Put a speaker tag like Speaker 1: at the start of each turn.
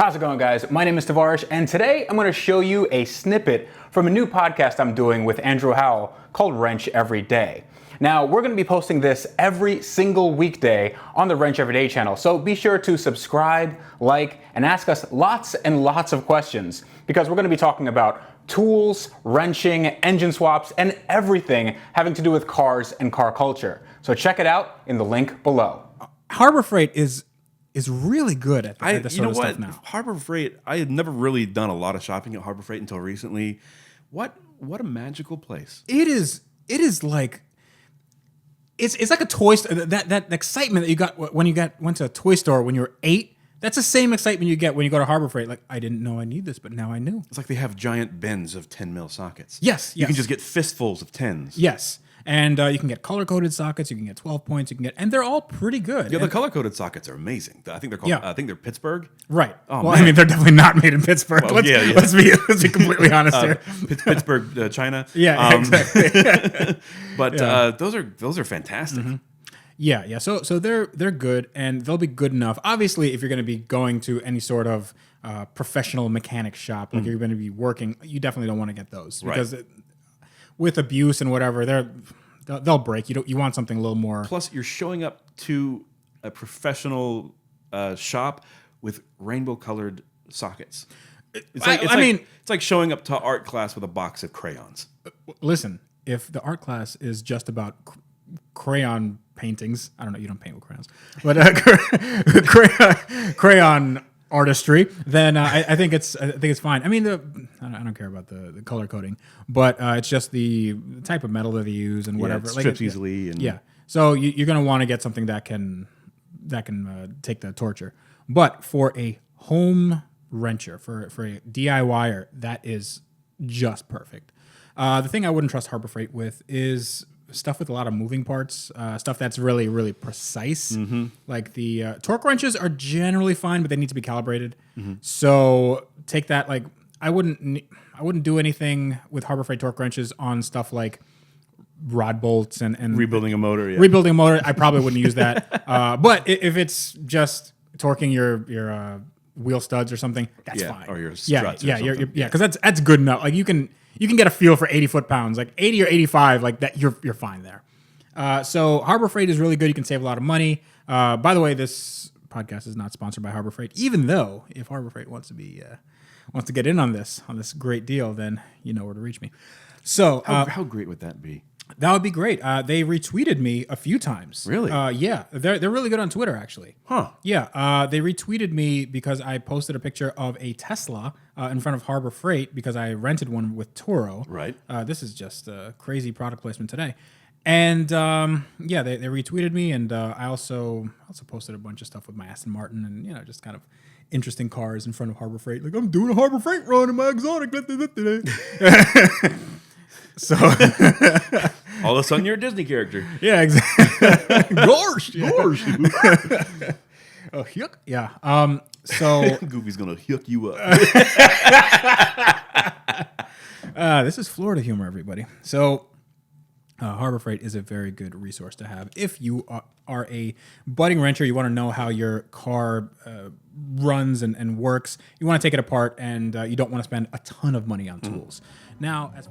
Speaker 1: How's it going, guys? My name is Tavarish, and today I'm going to show you a snippet from a new podcast I'm doing with Andrew Howell called Wrench Every Day. Now, we're going to be posting this every single weekday on the Wrench Every Day channel, so be sure to subscribe, like, and ask us lots and lots of questions, because we're going to be talking about tools, wrenching, engine swaps, and everything having to do with cars and car culture. So check it out in the link below.
Speaker 2: Harbor Freight is really good at this sort of stuff now.
Speaker 3: Harbor Freight, I had never really done a lot of shopping at Harbor Freight until recently. What a magical place.
Speaker 2: It is like it's like a toy store. That excitement that you got when you went to a toy store when you were 8. That's the same excitement you get when you go to Harbor Freight. Like, I didn't know I need this, but now I knew.
Speaker 3: It's like they have giant bins of 10 mil sockets.
Speaker 2: Yes.
Speaker 3: You can just get fistfuls of 10s.
Speaker 2: Yes. And you can get color-coded sockets. You can get 12 points. And they're all pretty good.
Speaker 3: Yeah, the color-coded sockets are amazing. I think they're called.
Speaker 2: Yeah.
Speaker 3: I think they're Pittsburgh.
Speaker 2: Right.
Speaker 3: Oh,
Speaker 2: well,
Speaker 3: man.
Speaker 2: I mean, they're definitely not made in Pittsburgh.
Speaker 3: Well,
Speaker 2: let's be completely honest here.
Speaker 3: Pittsburgh, China.
Speaker 2: Yeah, exactly.
Speaker 3: But those are fantastic.
Speaker 2: Mm-hmm. Yeah. So they're good, and they'll be good enough. Obviously, if you're going to be going to any sort of professional mechanic shop, like you're going to be working, you definitely don't want to get those because with abuse and whatever, they'll break. You want something a little more.
Speaker 3: Plus, you're showing up to a professional shop with rainbow-colored sockets. It's like showing up to art class with a box of crayons.
Speaker 2: Listen, if the art class is just about crayon paintings, I don't know, you don't paint with crayons, but crayon artistry, then I think it's fine. I mean, I don't care about the color coding, but it's just the type of metal that they use and whatever.
Speaker 3: It strips easily. And
Speaker 2: yeah, so you're going to want to get something that can take the torture. But for a home wrencher, for a DIYer, that is just perfect. The thing I wouldn't trust Harbor Freight with is stuff with a lot of moving parts, stuff that's really, really precise. Mm-hmm. Like the torque wrenches are generally fine, but they need to be calibrated. Mm-hmm. So take that. Like I wouldn't do anything with Harbor Freight torque wrenches on stuff like rod bolts and
Speaker 3: rebuilding a motor. Yeah.
Speaker 2: Rebuilding a motor, I probably wouldn't use that. But if it's just torquing your wheel studs or something, that's fine.
Speaker 3: Or your struts.
Speaker 2: Because that's good enough. Like you can get a feel for 80 foot-pounds, like 80 or 85, like that. You're fine there. So Harbor Freight is really good. You can save a lot of money. By the way, this podcast is not sponsored by Harbor Freight. Even though if Harbor Freight wants to get in on this great deal, then you know where to reach me. So
Speaker 3: how great would that be?
Speaker 2: That would be great. They retweeted me a few times.
Speaker 3: Really?
Speaker 2: Yeah. They're really good on Twitter, actually.
Speaker 3: Huh.
Speaker 2: Yeah. They retweeted me because I posted a picture of a Tesla in front of Harbor Freight because I rented one with Turo.
Speaker 3: Right.
Speaker 2: This is just a crazy product placement today. And they retweeted me, and I also posted a bunch of stuff with my Aston Martin and just kind of interesting cars in front of Harbor Freight. Like, I'm doing a Harbor Freight run in my exotic today. So
Speaker 3: all of a sudden you're a Disney character.
Speaker 2: Yeah, exactly. Gosh. Oh, yuck. Yeah. So
Speaker 3: Goofy's gonna hook you up.
Speaker 2: This is Florida humor, everybody. So Harbor Freight is a very good resource to have if you are a budding wrencher. You want to know how your car runs and works. You want to take it apart, and you don't want to spend a ton of money on tools. Now, as